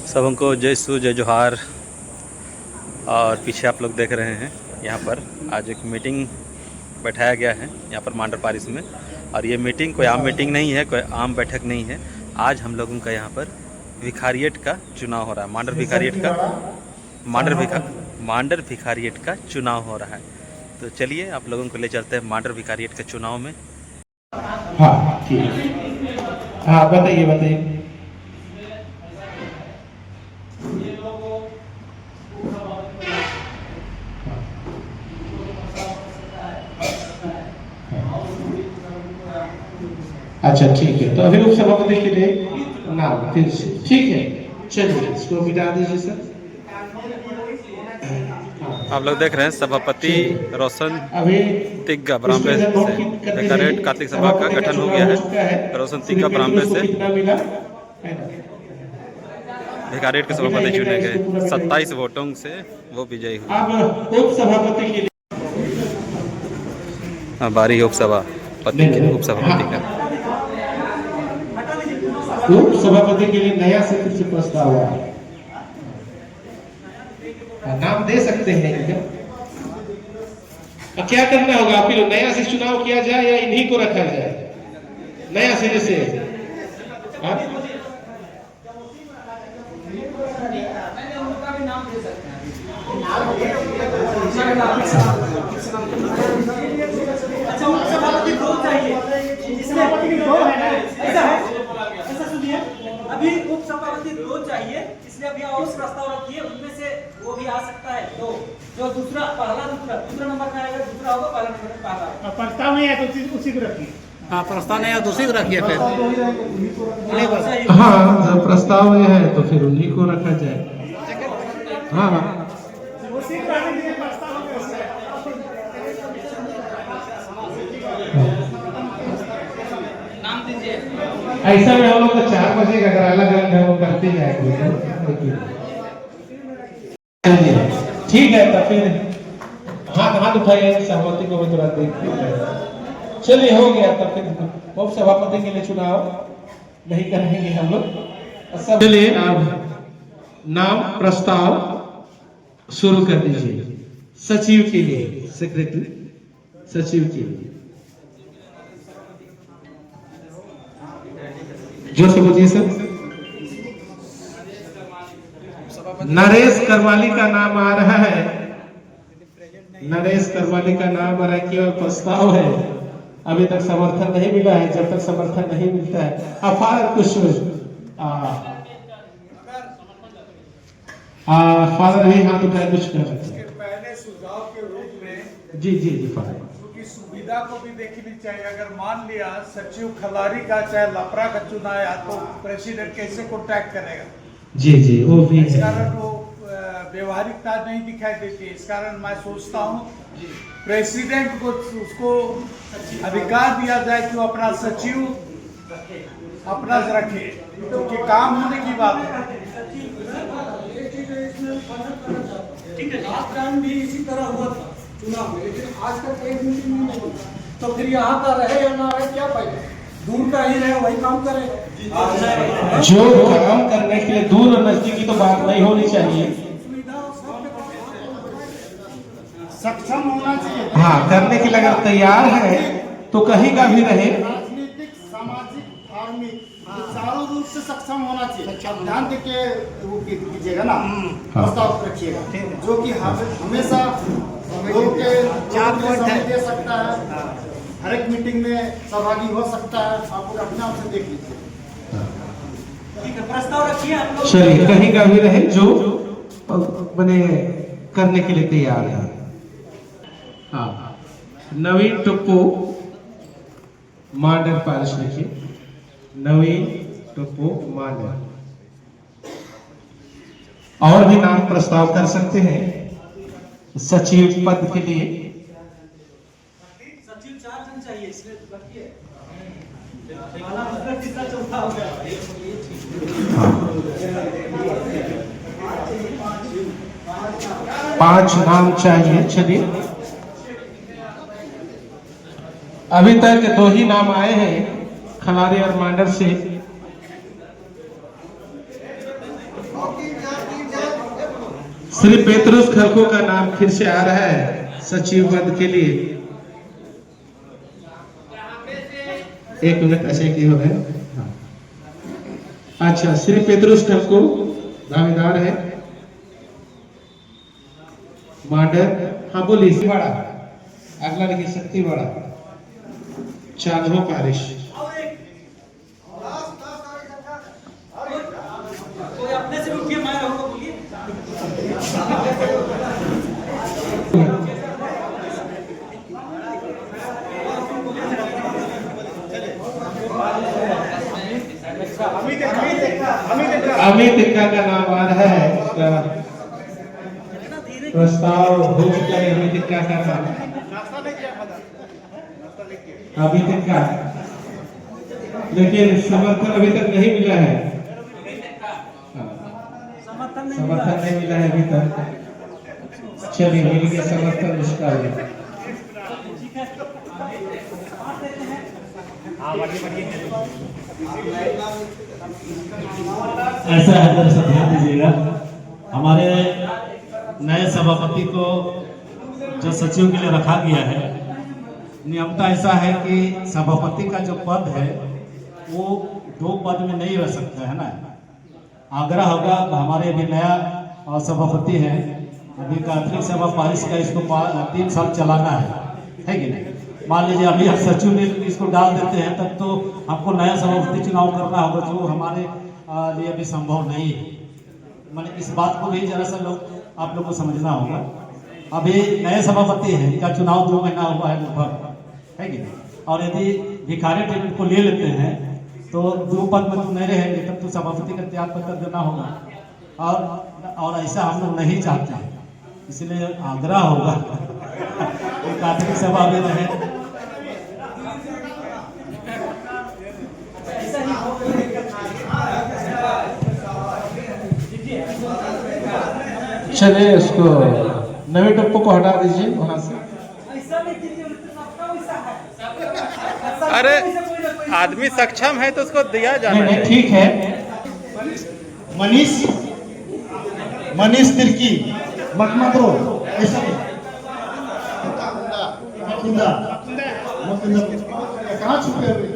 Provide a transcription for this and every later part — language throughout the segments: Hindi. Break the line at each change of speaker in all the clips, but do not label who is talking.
सबको जय सू जय जोहार। और पीछे आप लोग देख रहे हैं यहाँ पर आज एक मीटिंग बैठाया गया है यहाँ पर मांडर पारिश में। और ये मीटिंग कोई आम मीटिंग नहीं है, कोई आम बैठक नहीं है। आज हम लोगों का यहाँ पर भिखारियत का चुनाव हो रहा है। मांडर भिखारियत का चुनाव हो रहा है। तो चलिए आप लोगों को ले चलते हैं मांडर भिखारियत के चुनाव में।
हाँ ठीक है, हाँ बताइए बताइए। अच्छा ठीक है, तो अभी उपसभापति के लिए नाम फिर से ठीक है, चलिए इसको मिटा दीजिए सर।
आप लोग देख रहे हैं सभापति रोशन
अभी
तिग्गा ब्राह्मण से भिखारियत कार्तिक सभा का गठन हो गया है। रोशन तिग्गा ब्राह्मण से भिखारियत के सभापति चुने गए। 27 वोटों से वो विजयी हुए।
अब उपसभापति के लिए
बारी उपसभापति का
उपसभापति के लिए नया से फिर से प्रस्ताव हुआ है। नाम दे सकते हैं क्या? क्या करना होगा? फिर नया से चुनाव किया जाए या इन्हीं को रखा जाए नया सिरे से?
अभी उपसभापति 2 चाहिए, इसलिए अभी और प्रस्ताव रखिए, उनमें से वो भी आ सकता है। तो जो दूसरा नंबर का आएगा, दूसरा होगा, पहला नंबर पहला।
प्रस्ताव नहीं है तो उसी को रखिए।
हाँ, प्रस्ताव नहीं है तो उसी को रखिए फिर।
हाँ, जब प्रस्ताव ये है तो फिर उन्हीं को रखा जाए। हाँ ऐसा में हम लोग तो 4 बजे अगर अलग अलग है वो करते जाएंगे। ठीक है, तो फिर हाथ उठाइए, सहमति को भी थोड़ा देखते। चलिए हो गया, तो फिर उप सभापति के लिए चुनाव नहीं करेंगे हम लोग। चलिए अब नाम प्रस्ताव शुरू कर दीजिए। सचिव के लिए, सेक्रेटरी सचिव के लिए जो समझिए सर। नरेश करवाली का नाम आ रहा है। नरेश करवाली का नाम आ रहा है, केवल प्रस्ताव है, अभी तक समर्थन नहीं मिला है। जब तक समर्थन नहीं मिलता है फादर कुछ फादर ही हाथ उठाए कुछ कर सकते हैं।
पहले सुझाव के रूप में
जी फादर,
सुविधा को भी देखनी चाहिए। अगर मान लिया सचिव खलारी का चाहे लपरा का चुना आया तो प्रेसिडेंट कैसे कॉन्टैक्ट करेगा?
जी वो भी
इस कारण वो व्यवहारिकता नहीं दिखाई देती। इस कारण मैं सोचता हूँ प्रेसिडेंट को उसको अधिकार दिया जाए कि वो अपना सचिव अपना रखे, क्योंकि काम होने की बात है।
ठीक है, लास्ट टाइम भी इसी तरह हुआ था चुनाव में, लेकिन आज तक एक मीटिंग नहीं हुई। तो फिर यहाँ का रहे या ना रहे क्या फायदा? दूर का ही रहे, वही काम करे।
जो काम करने के लिए दूर और नजदीकी तो बात नहीं होनी चाहिए।
सक्षम होना चाहिए।
हाँ, करने के लिए अगर तैयार है तो कहीं का भी रहे।
राजनीतिक, सामाजिक, धार्मिक चारों रूप से सक्षम होना चाहिए। ध्यान देके वो कीजिएगा ना, प्रस्ताव रखिएगा जो कि हमेशा लोग के 4 पॉइंट दे सकता है, हर एक मीटिंग में सहभागी हो सकता है। आप अपने आप से देख लीजिए।
ठीक है, प्रस्ताव रखिए आप लोग।
चलिए, कहीं का भी रहे जो बने करने के लिए तैयार है। हाँ, नवीन टप्पू मांडर पारिश लिखिए। नवीन टप्पू मांडर। और भी नाम प्रस्ताव कर सकते हैं सचिव पद के लिए।
सचिव 4 जन चाहिए, इसलिए रखिए। तीसरा चौथा हो गया।
5 नाम चाहिए। चलिए, अभी तक 2 ही नाम आए हैं, खलारी और मांडर से। श्री पेत्रुस खरखो का नाम फिर से आ रहा है सचिव पद के लिए। 1 मिनट ऐसे की हो गए। अच्छा, श्री पेत्रुस खरखो दावेदार है। मांडर, हाँ बोलिए। बड़ा अगला लिखिए शक्ति बड़ा, चांदो पारिश।
कोई अपने से उठ के मैं रहूंगा, बोलिए।
अमित इक्का का नाम आ रहा है। इसका प्रस्ताव हो चुका है। अमित इक्का का नाम, अमित इक्का, लेकिन समर्थन अभी तक नहीं मिला है। समर्थन नहीं मिला है अभी तक। चलिए, मिल गया समर्थन इसका भी।
ऐसा है, जरा सा ध्यान दीजिएगा। हमारे नए सभापति को जो सचिव के लिए रखा गया है, नियमता ऐसा है कि सभापति का जो पद है वो 2 पद में नहीं रह सकता है ना। आग्रह होगा, हमारे अभी नया सभापति है, अभी कार्तिक सभा पारिश का इसको 3 साल चलाना है कि नहीं। मान लीजिए अभी हम सचिव ने इसको डाल देते हैं, तब तो हमको नया सभापति चुनाव करना होगा, जो हमारे लिए भी संभव नहीं है। मैंने इस बात को भी जरा सा आप लोग को समझना होगा। अभी नए सभापति है, इनका चुनाव 2 महीना हुआ है लगभग, है कि नहीं। और यदि भिखारी टिकट को ले लेते हैं तो 2 पद में तो नहीं रहेंगे, तब तो सभापति का त्याग पत्र देना होगा। और ऐसा हम लोग नहीं चाहते हैं, इसलिए आग्रह होगा कि कार्तिक सभा में रहे।
चलिए, उसको नवे टप्पो को हटा दीजिए वहां से।
अरे आदमी सक्षम है तो उसको दिया जाना
नहीं,
है।
ठीक है।
मनीष तिर्की मकमत्रो ऐसा कहाँ छुपे हुए?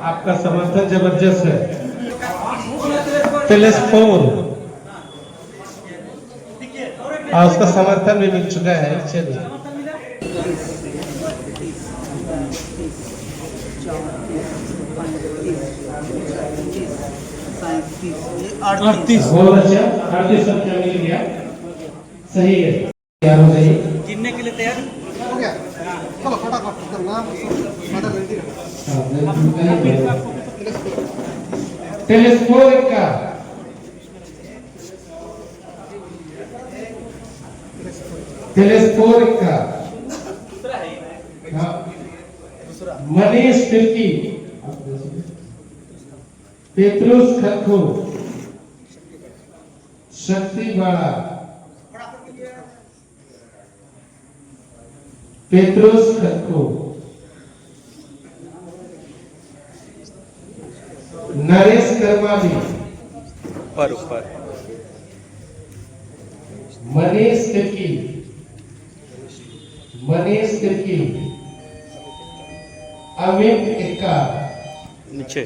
आपका समर्थन जबरदस्त है। टेलीस्फोन और उसका समर्थन भी मिल चुका है। चलिए, अड़तीस बहुत अच्छा, 38 सब मिल गया, सही है। तैयार हो जाइए।
गिनने के लिए तैयार
हो गया, चलो फटाफट करना।
टेलीस्फोन का मनीष तिर्की, पेत्रुस खरखो, शक्ति बाड़ा, पेत्रुस खरखो, नरेश कर्माली,
ऊपर
मनीष तिर्की, अमित इक्का,
नीचे,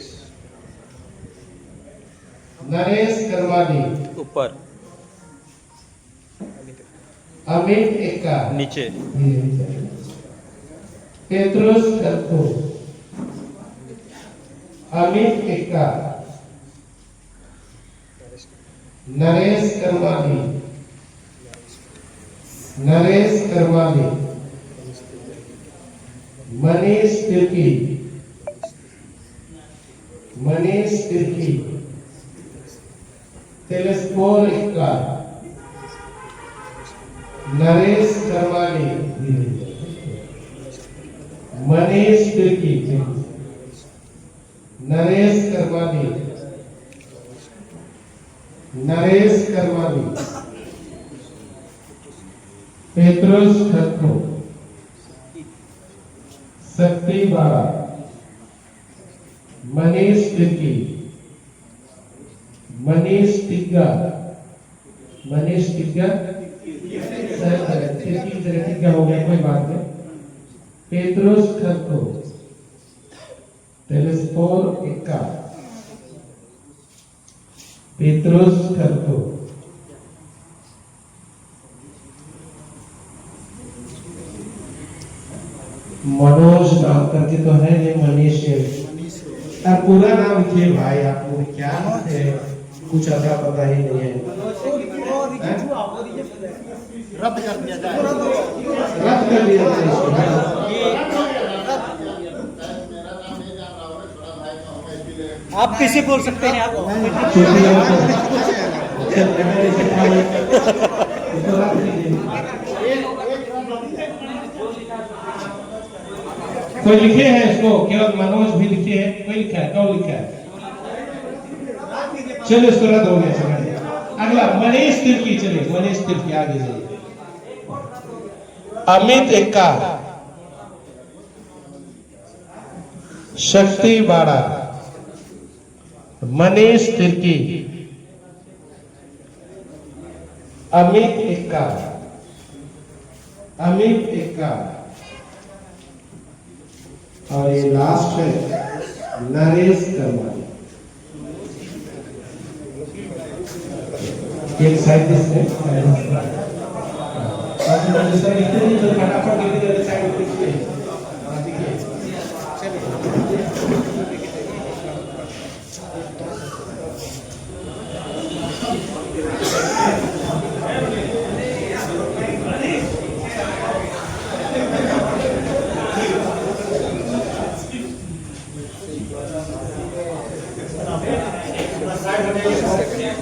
नरेश कर्माली,
ऊपर,
अमित इक्का,
नीचे,
पेत्रुस खरखो, अमित इक्का, नरेश कर्माली, मनीष तिर्की, टेलीस्फोन इक्का, नरेश कर्माली, मनीष तिर्की, नरेश कर्माली, पेत्रुस खरखो, शक्ति बाड़ा, मनीष तिर्की, मनीष तिग्गा, मनीष टिग्गा टिग्गा हो गया, कोई बात नहीं। पेत्रुस खरको, टेलेस्पोर इक्का, पेत्रुस खरको, मनोज नाम करके तो है, ये मनीष है। और पूरा नाम लिखिए भाई, आप मुझे क्या है, कुछ अता पता ही नहीं है।
रद्द कर दिया जाए।
रद्द कर दिया जाए इसको।
आप किसे बोल सकते हैं आप?
इसको रद्द कीजिए। कोई लिखे हैं इसको, केवल मनोज भी लिखे हैं, कोई लिखा है, कौन लिखा है? चलो इसको रद्द हो गया, समझ। अगला मनीष तिर्की, चलिए मनीष तिर्की आगे जाइए। अमित एक्का, शक्ति बाड़ा, मनीष तिर्की, अमित एक्का, अमित एक्का, और ये लास्ट है नरेश कर्मा। एक साइंटिस्ट है, तो फटाफट साइड लिखिए।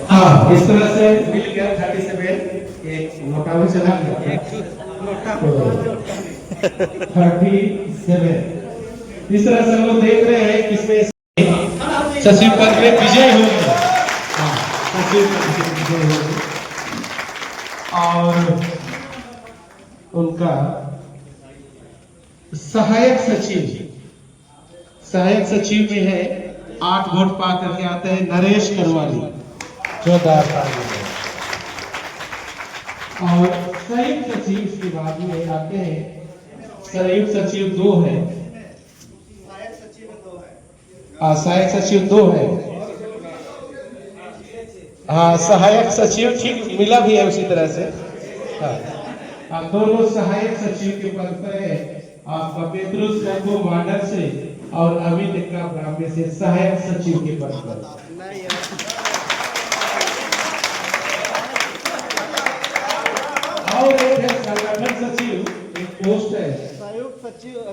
हाँ, इस तरह से मिल गया 37, एक नोटा भी चला गया, 37। इस तरह से हम लोग देख रहे हैं किसमें सचिव पद में विजय होगी। हाँ, सचिव पद में विजय होगी और उनका सहायक सचिव में है 8 वोट पा करके आते हैं नरेश करवाली, 14 साल में। और संयुक्त सचिव इसके बाद में आते हैं, संयुक्त सचिव 2 है, सहायक सचिव 2 है। हाँ, सहायक सचिव ठीक मिला भी है उसी तरह से। हाँ, दोनों सहायक सचिव के पद पर है आपका पेत्रुस खरको मांडर से और अमित एक्का ब्राह्मण से सहायक सचिव के पद पर। और एक है संगठन सचिव, एक पोस्ट है।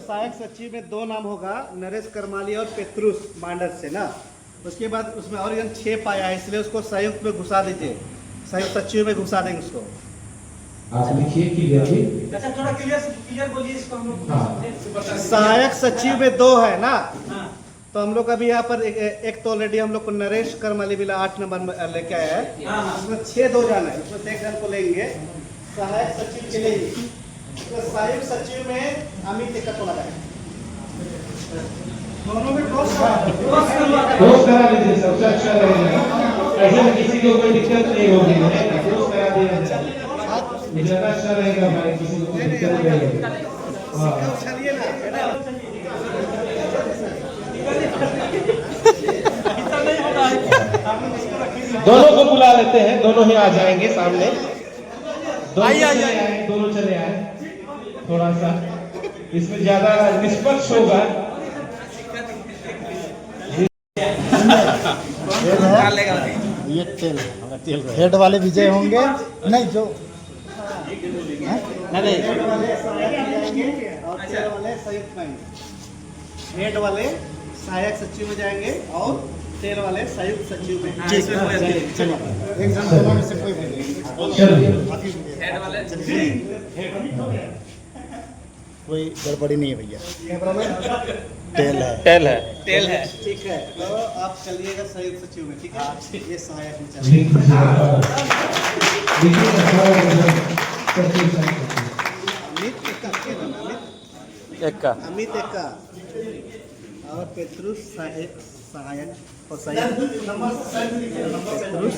सहायक सचिव में 2 नाम होगा, नरेश करमाली और पेत्रुस मांडर से ना। उसके बाद उसमें और 6 पाया है, इसलिए उसको संयुक्त में घुसा दीजिए, संयुक्त सचिव में घुसा देंगे उसको।
आप लिखिए क्लियर।
अच्छा, थोड़ा क्लियर बोलिए इसको हम लोग।
हाँ,
सहायक सचिव में 2 है ना, तो हम लोग अभी यहाँ पर एक तो ऑलरेडी हम लोग को नरेश करमाली मिला 8 नंबर में लेके आया है। उसमें 6 2 जन है, उसमें 1 जन को लेंगे सहायक सचिव के लिए। तो सहायक सचिव में अमित एक्का को लगाए, दोनों में
पोस्ट करा लीजिए, सबसे अच्छा रहेगा। ऐसे में किसी को कोई दिक्कत नहीं होगी, पोस्ट करा दिया जाए, ज्यादा अच्छा रहेगा भाई, किसी को कोई दिक्कत नहीं होगी।
चलिए ना,
दोनों को बुला लेते हैं, दोनों ही आ जाएंगे सामने। दोनों चले आए, थोड़ा सा इसमें ज्यादा निष्पक्ष होगा।
ये तेल हेड वाले विजय होंगे, नहीं जो हेड वाले सहायक सचिव में जाएंगे और तेल वाले संयुक्त सचिव में। एक जन दोनों में से कोई कोई गड़बड़ी नहीं है भैया।
टेल है।
ठीक है, तो आप चलिएगा संयुक्त सचिव में, ठीक है? ये सहायक में चलिए। अमित एक्का और पेत्रुस सहायक और सहायक पेत्रुस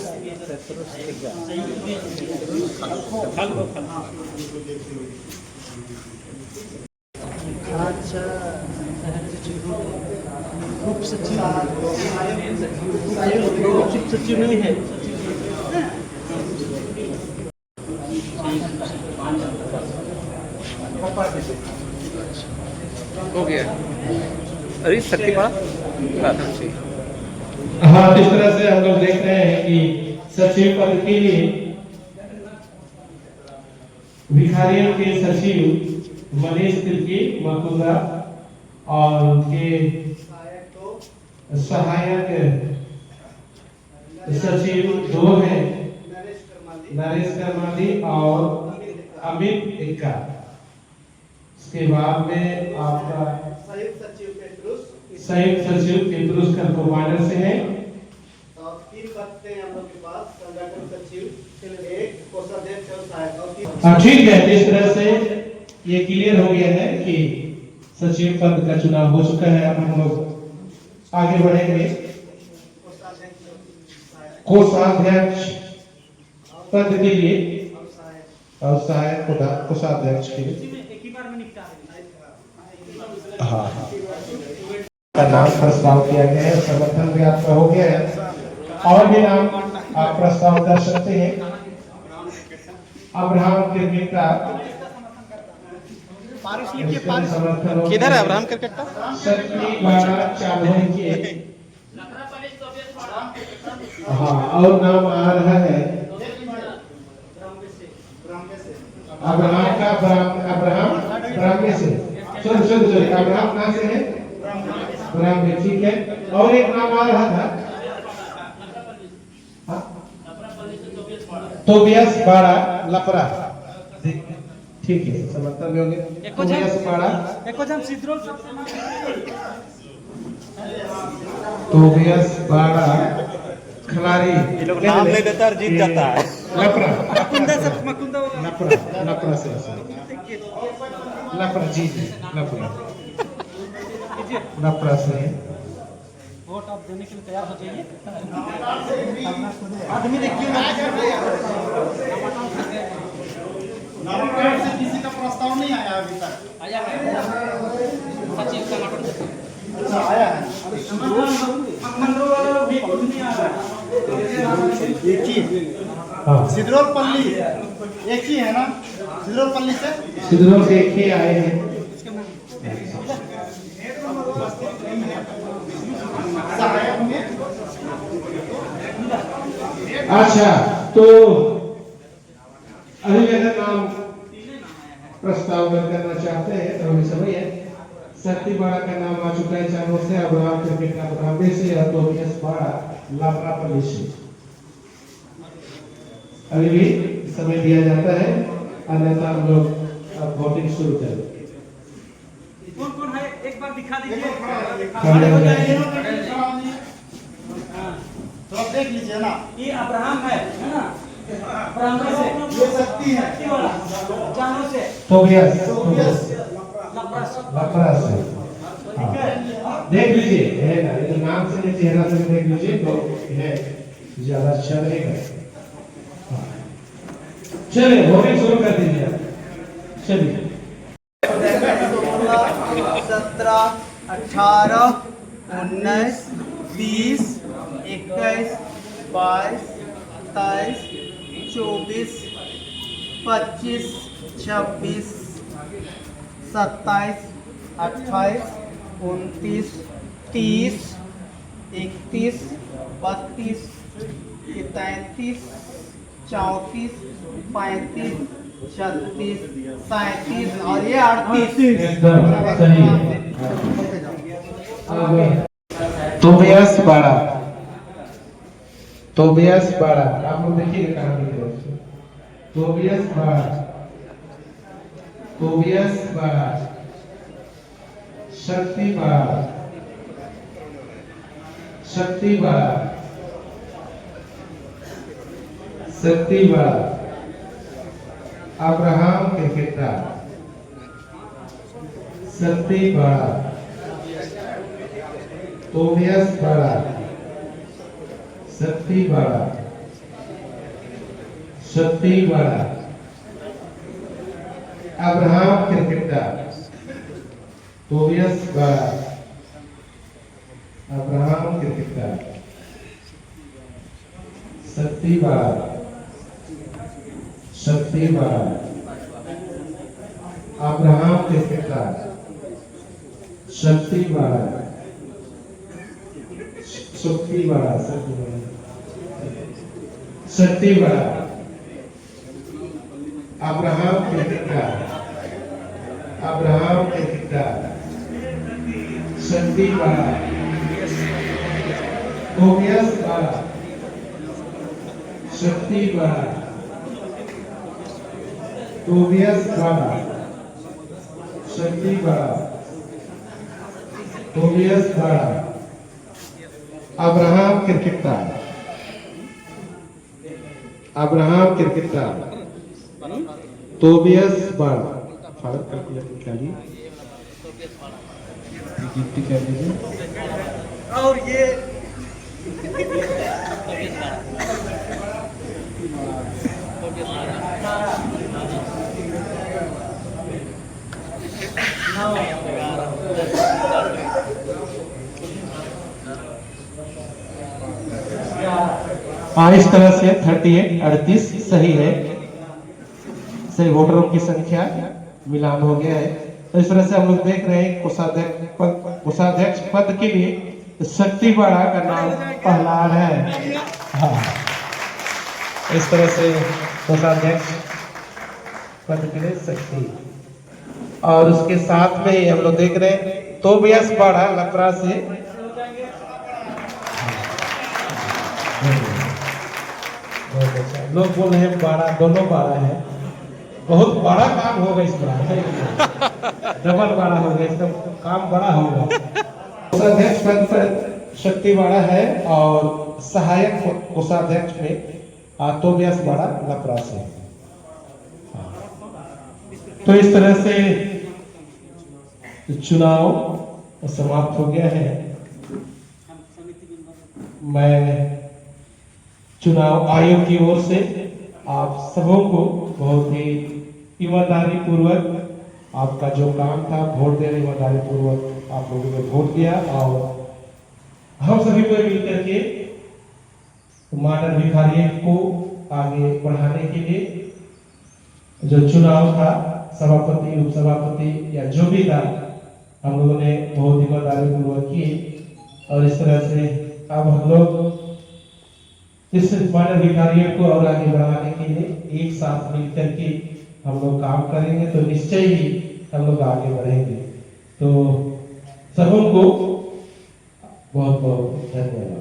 सचिव नहीं है।
हो गया। अरे शक्ति पड़ा
हाँ, इस तरह से हम लोग देख रहे हैं कि सचिव पद के लिए भिखारियों के सचिव मनीष तिर्की मकुंदा और उनके सहायक सचिव दो हैं, नरेश करमाली और अमित इक्का। इसके बाद में आपका संयुक्त सचिव पेट्रुस कमांडर से है।
तीन पद हैं हम लोग के पास, संगठन सचिव, एक कोषाध्यक्ष और सहायक।
ठीक है, इस तरह से ये क्लियर हो गया है कि सचिव पद का चुनाव हो चुका है। अब हम लोग आगे बढ़ेंगे कोषाध्यक्ष पद के लिए और सहायक कोषाध्यक्ष के लिए। हाँ, का नाम प्रस्ताव किया गया है, समर्थन भी आपका हो गया है। और भी नाम आप प्रस्ताव कर सकते हैं। अब्राहम क्रिकेटा, समर्थन
किधर है अब्राहम क्रिकेटा?
शक्ति बाड़ा चांदोई के। हाँ, और नाम आ रहा है अब्राहम का, अब्राहम ब्राह्मण से। चलो अब्राहम कहाँ से है? ब्राह्मण, ठीक है। और एक नाम आ रहा था तोबियास बाड़ा लपरा, ठीक है, समर्थन में होंगे। तोबियास बाड़ा, तोबियास बाड़ा खिलाड़ी,
ये लोग नाम ले देता और जीत जाता है।
लपरा,
मकुंदा
लपरा से लपरा, जी लपरा से है।
वोट आप देने के लिए तैयार हो जाइए। आदमी देखिए,
नामांकन से किसी का प्रस्ताव नहीं आया अभी तक।
आया है सचिव का नाटक
अच्छा, आया है।
मंडल वाला भी कुछ नहीं आ रहा।
एक ही
हाँ,
सिद्धरोलपल्ली एक ही है ना? सिद्धरोलपल्ली से
सिद्धरों से एक ही आए हैं।
सहायक में
अच्छा, तो अभी अगर नाम प्रस्ताव करना चाहते हैं तो हमें समझ है। शक्ति बाड़ा का नाम आ चुका है चारों से, अब्राहम क्रिकेट का ब्राह्मण से और तोबियास बाड़ा लापरापल्ली से। अभी भी समय दिया जाता है, अन्यथा हम लोग अब वोटिंग शुरू करें।
कौन कौन है एक बार दिखा दीजिए।
खड़े हो जाइए।
तो आप देख लीजिए ना,
ये अब्राहम है ना? ब्राह्मण से
ये शक्ति है,
शक्ति वाला जानों से
तोबियास
लपरा
लपरा से। हाँ, देख लीजिए, है ना? ये तो नाम से नहीं, चेहरा से देख लीजिए तो है ज्यादा अच्छा रहेगा। हाँ। चलिए वोटिंग शुरू कर दीजिए। चलिए
17, 18, 19, 20, 21, 22, 23, 24, 25, 26, 27, 28, 29, 30, 31, 32, 33, 34, 35, 36, 37 और ये 38।
एकदम सही है। अब तोबियास बाड़ा, तोबियास बाड़ा, आप लोग देखिए कहाँ लिख रहे हैं। तोबियास बाड़ा, तोबियास बाड़ा, शक्ति बाड़ा, शक्ति बाड़ा, शक्ति बाड़ा, अब्राहम क्रिकेटा, शक्ति बाड़ा, तोबियास बाड़ा, शक्ति बाड़ा, शक्ति वाला अब्राहम क्रिकेटा टोबियस वाला अब्राहम क्रिकेटा शक्ति वाला अब्राहम क्रिकेटा शक्ति वाला अब्राहम क्रिकेटा शक्ति वाला टोबियस वाला शक्ति वाला टोबियस वाला शक्ति वाला टोबियस वाला अब्राहम क्रिकेटा टोबियस वाला फादर कैलकुलेटर निकालिए गिनती कर लीजिए
और ये
इस तरह से 38 सही है। सही वोटरों की संख्या मिलान हो गया है। तो इस तरह से हम लोग देख रहे हैं कोषाध्यक्ष पद के लिए शक्ति बड़ा का नाम प्रहलाद है। हाँ, इस तरह से कोषाध्यक्ष पद के लिए शक्ति, और उसके साथ में हम लोग देख रहे हैं टोबियस बड़ा लकड़ा से लोग बोल रहे हैं बड़ा, दोनों बड़ा है, बहुत बड़ा काम होगा इस बार, डबल बड़ा होगा, एकदम काम बड़ा होगा। कोषाध्यक्ष पद पर शक्ति बड़ा है और सहायक कोषाध्यक्ष में टोबियस बड़ा लपरा से। तो इस तरह से चुनाव समाप्त हो गया है। मैं चुनाव आयोग की ओर से आप सबों को बहुत ही ईमानदारी पूर्वक आपका जो काम था वोट देने, ईमानदारी पूर्वक आप लोगों ने वोट दिया, और हम सभी को मिलकर के मानव भिखारी को आगे बढ़ाने के लिए जो चुनाव था सभापति, उपसभापति या जो भी था, हम लोगों ने बहुत ईमानदारी पूर्वक किए। और इस तरह से अब हम लोग इस मानव भिखारियों को और आगे बढ़ाने के लिए एक साथ मिलकर के हम लोग काम करेंगे, तो निश्चय ही हम लोग आगे बढ़ेंगे। तो सबों को बहुत बहुत धन्यवाद।